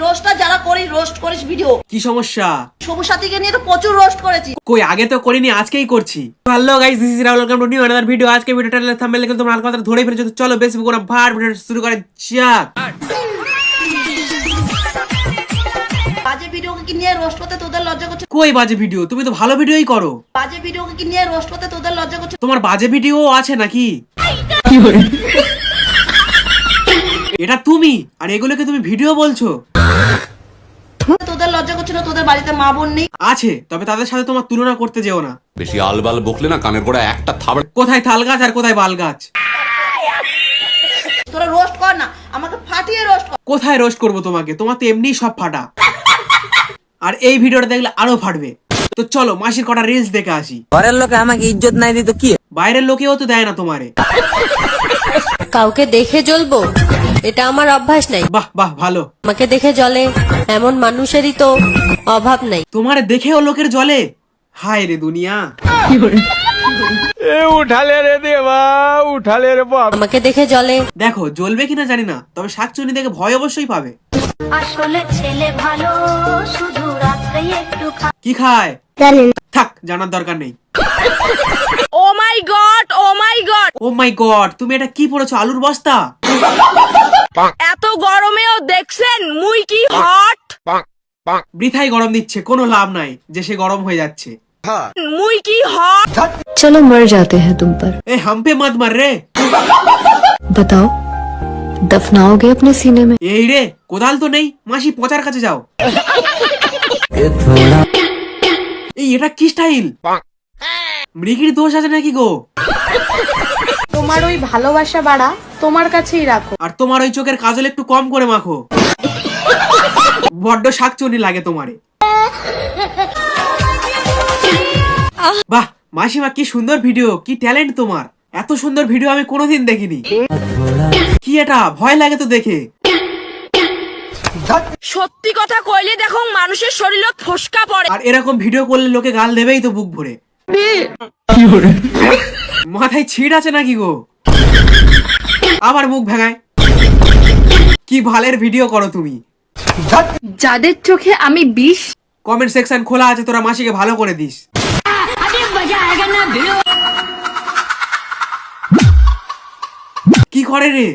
রোস্টটা যারা করিস রোস্ট করিস ভিডিও। কি সমস্যা? সবুজ সাথীকে নিয়ে তো প্রচুর রোস্ট করেছি। কই আগে তো করিনি, আজকেই করছি। Hello guys, this is Rahul, welcome to new another video. আজকে ভিডিওটার থাম্বনেল দেখে তোমরা হালকা ধরে ফেলেছো। তো চলো বেশি করে ভাট ভিডিও শুরু করা যাক। বাজে ভিডিওকে কি নিয়ে রোস্ট করতে তোদের লজ্জা করছে? কই বাজে ভিডিও? তুমি তো ভালো ভিডিওই করো। বাজে ভিডিওকে কি নিয়ে রোস্ট করতে তোদের লজ্জা করছে? তোমার বাজে ভিডিও আছে নাকি? এটা তুমি, আর এগুলোকে তুমি ভিডিও বলছো? তোদের লজ্জা করছে না? তোদের বাড়িতে মা বোন নেই? আছে, তবে তাদের সাথে তোমার তুলনা করতে যেও না। বেশি আলবাল বকলে না কানের গোড়া একটা থাবড়। কোথায় তাল গাছ আর কোথায় বাল গাছ? তোরা রোস্ট কর না, আমাকে ফাটিয়ে রোস্ট কর। কোথায় রোস্ট করবো তোমাকে? তোমার তো এমনিই সব ফাটা, আর এই ভিডিওটা দেখলে আরো ফাটবে। তো চলো মাসির কটা রিলস দেখে আসি। ঘরের লোকে আমাকে ইজ্জত নাই দিত কি? বাইরের লোকেও তো দেয় না তোমারে। কাউকে দেখে জ্বলবো এটা আমার অভ্যাস নাই। বাহ বাহ, ভালো। আমাকে দেখে জ্বলে এমন মানুষেরই তো অভাব নাই। তোমারে দেখেও লোকের জলে? হায় রে দুনিয়া। আমাকে দেখে জ্বলে। দেখো জ্বলবে কিনা জানি না, তবে শাকচুনি দেখে ভয় অবশ্যই পাবে। আসলে ছেলে ভালো, শুধু রাত্রে একটু কি খায় থাক, জানার দরকার নেই। ও মাই গড, ও মাই গড, ও মাই গড, তুমি এটা কি পড়েছো? আলুর বস্তা? এত গরমেও দেখছেন মুই কি হট? বৃথাই গরম দিচ্ছে, কোনো লাভ নাই যে সে গরম হয়ে যাচ্ছে। মুই কি হট? चलो मर जाते हैं तुम पर। এ হাম্পে মাত মার রে। बताओ दफनाओगे अपने सीने में? এই রে, কোদাল তো নেই, মাসি পচার কাছে যাও। এই এটা কি স্টাইল? মৃগির দোষ আছে নাকি গো? তোমার ওই ভালোবাসা বাড়া তোমার কাছেই রাখো। আর তোমার ওই চোখের কাজল একটু কম করে মাখো, বড্ড শাকচুনি লাগে তোমারে। বাহ মাসিমা, কি সুন্দর ভিডিও, কি ট্যালেন্ট তোমার। এত সুন্দর ভিডিও আমি কোনোদিন দেখিনি। কি এটা? ভয় লাগে তো দেখে। সত্যি কথা কইলে দেখো মানুষের শরীরে ফসকা পড়ে। আর এরকম ভিডিও করলে লোকে গাল দেবেই তো বুক ভরে। মাথায় ছিট আছে নাকি গো? আবার মুখ ভেঙায়। কি ভালের ভিডিও করো তুমি। যাদের চোখে আমি বিষ। কমেন্ট সেকশন খোলা আছে, তোরা মাসিকে ভালো করে দিস। কি করে রে?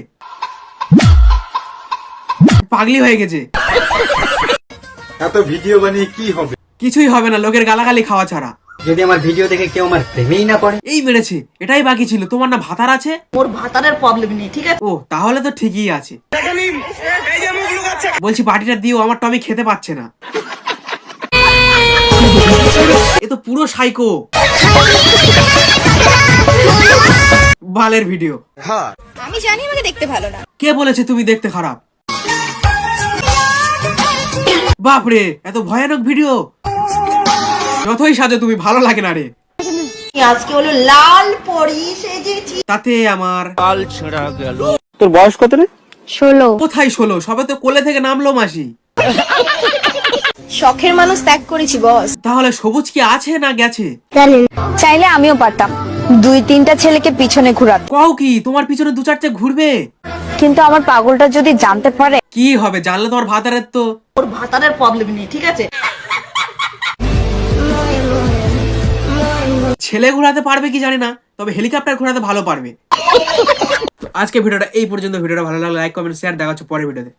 পাগলি হয়ে গেছে। এত ভিডিও বানিয়ে কি হবে? কিছুই হবে না লোকের গালাগালি খাওয়া ছাড়া। যদি আমার ভিডিও দেখে কেউ আমার প্রেমেই না পড়ে। এই মেরেছে, এটাই বাকি ছিল। তোমার না ভাতার আছে? ওর ভাতারের প্রবলেম নেই, ঠিক আছে? ও তাহলে তো ঠিকই আছে। বলছি বাটিটা দিও, আমার টমি খেতে পাচ্ছে না। এ তো পুরো সাইকো। বালের ভিডিও। আমি জানি আমাকে দেখতে ভালো না। কে বলেছে তুমি দেখতে খারাপ? বাপরে, এত ভয়ানক ভিডিও। যতই সাজো তুমি, ভালো লাগে না রে। আজকে হলো লাল পরি সেজেছি। তাতে আমার তোর বয়স কত রে? 16। কোথায় 16? সবে তো কোলে থেকে নামলো মাসি। শখের মানুষ ত্যাগ করেছি বস। তাহলে সবুজ কি আছে না গেছে? চাইলে আমিও পারতাম 2-3টা ছেলেকে পিছনে ঘুরাতে, কও কি তোমার পিছনে 2-4টে ঘুরবে? কিন্তু আমার পাগলটা যদি জানতে পারে। কি হবে? জানলে তোমার ভাতারের তো। ওর ভাতারের প্রবলেম নেই, ঠিক আছে? ছেলে ঘোরাতে পারবে কি জানি না, তবে হেলিকপ্টার ঘোরাতে ভালো পারবে। আজকে ভিডিওটা এই পর্যন্ত। ভিডিওটা ভালো লাগলে লাইক কমেন্ট শেয়ার। দেখা হচ্ছে পরের ভিডিওতে।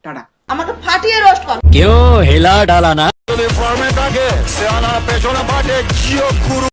টাটা। আমাকে ফাটিয়ে রোস্ট কর। কেউ হেলা ডালা না।